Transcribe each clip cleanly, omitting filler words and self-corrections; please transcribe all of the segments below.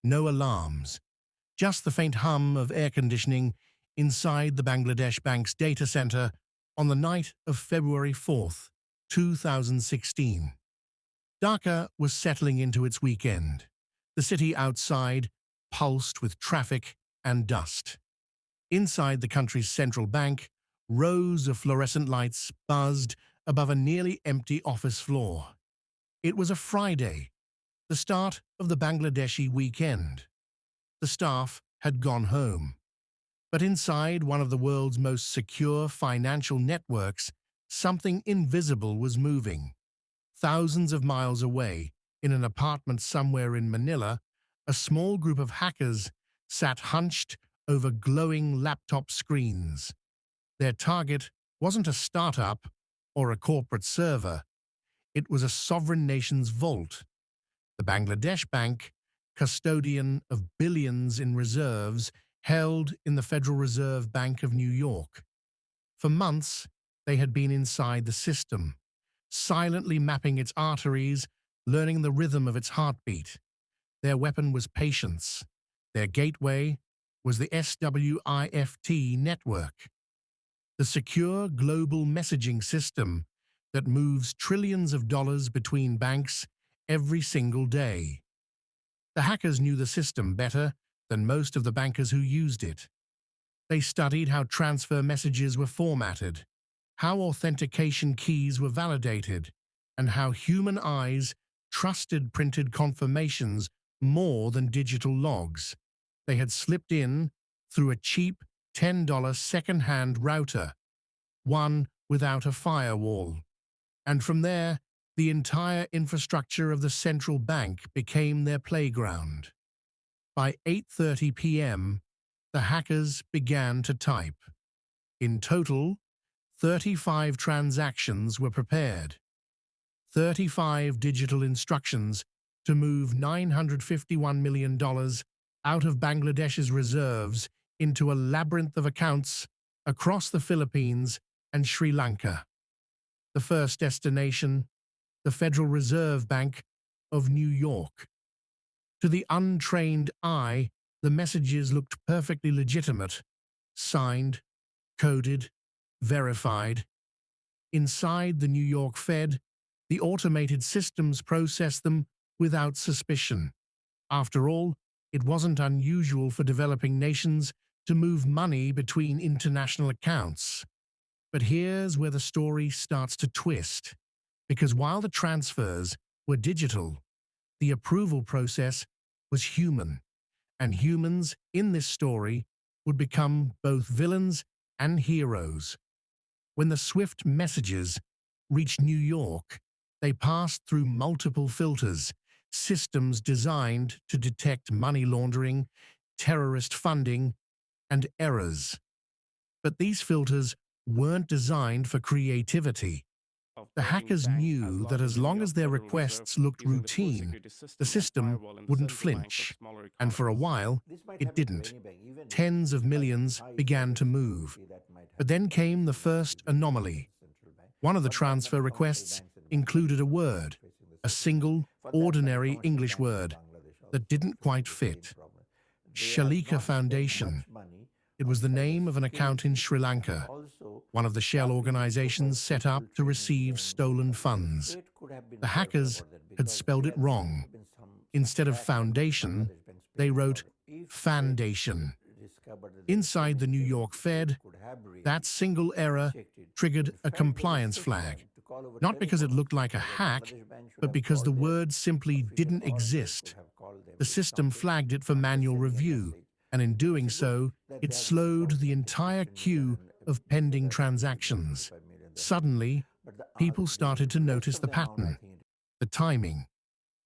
no alarms, just the faint hum of air conditioning inside the Bangladesh Bank's data center on the night of February 4th, 2016. Dhaka was settling into its weekend. The city outside pulsed with traffic and dust. Inside the country's central bank, rows of fluorescent lights buzzed above a nearly empty office floor. It was a Friday, the start of the Bangladeshi weekend. The staff had gone home. But inside one of the world's most secure financial networks, something invisible was moving. Thousands of miles away, in an apartment somewhere in Manila, a small group of hackers sat hunched over glowing laptop screens. Their target wasn't a startup or a corporate server. It was a sovereign nation's vault. The Bangladesh Bank, custodian of billions in reserves held in the Federal Reserve Bank of New York. For months, they had been inside the system, silently mapping its arteries, learning the rhythm of its heartbeat. Their weapon was patience. Their gateway was the SWIFT network, the secure global messaging system that moves trillions of dollars between banks every single day. The hackers knew the system better than most of the bankers who used it. They studied how transfer messages were formatted, how authentication keys were validated, and how human eyes trusted printed confirmations more than digital logs. They had slipped in through a cheap $10 second-hand router, one without a firewall. And from there, the entire infrastructure of the central bank became their playground. By 8:30 p.m., the hackers began to type. In total, 35 transactions were prepared, 35 digital instructions to move $951 million out of Bangladesh's reserves into a labyrinth of accounts across the Philippines and Sri Lanka. The first destination, the Federal Reserve Bank of New York. To the untrained eye, the messages looked perfectly legitimate, signed, coded, verified. Inside the New York Fed, the automated systems processed them without suspicion. After all, it wasn't unusual for developing nations to move money between international accounts. But here's where the story starts to twist, because while the transfers were digital, the approval process was human, and humans in this story would become both villains and heroes. When the SWIFT messages reached New York, they passed through multiple filters, systems designed to detect money laundering, terrorist funding, and errors. But these filters weren't designed for creativity. The hackers knew that as long as their requests looked routine, the system wouldn't flinch. And for a while, it didn't. Tens of millions began to move. But then came the first anomaly. One of the transfer requests included a word, a single, ordinary English word, that didn't quite fit. Shalika Foundation. It was the name of an account in Sri Lanka, one of the shell organizations set up to receive stolen funds. The hackers had spelled it wrong. Instead of foundation, they wrote Fandation. Inside the New York Fed, that single error triggered a compliance flag, not because it looked like a hack, but because the word simply didn't exist. The system flagged it for manual review, and in doing so, it slowed the entire queue of pending transactions. Suddenly, people started to notice the pattern, the timing,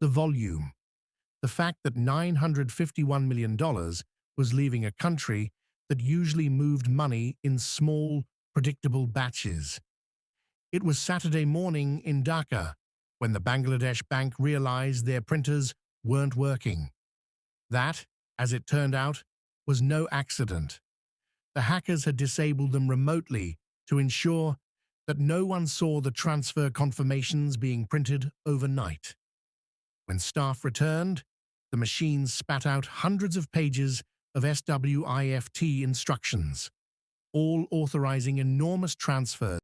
the volume, the fact that $951 million was leaving a country that usually moved money in small, predictable batches. It was Saturday morning in Dhaka when the Bangladesh Bank realized their printers weren't working. That, as it turned out, was no accident. The hackers had disabled them remotely to ensure that no one saw the transfer confirmations being printed overnight. When staff returned, The machine spat out hundreds of pages of SWIFT instructions, all authorizing enormous transfers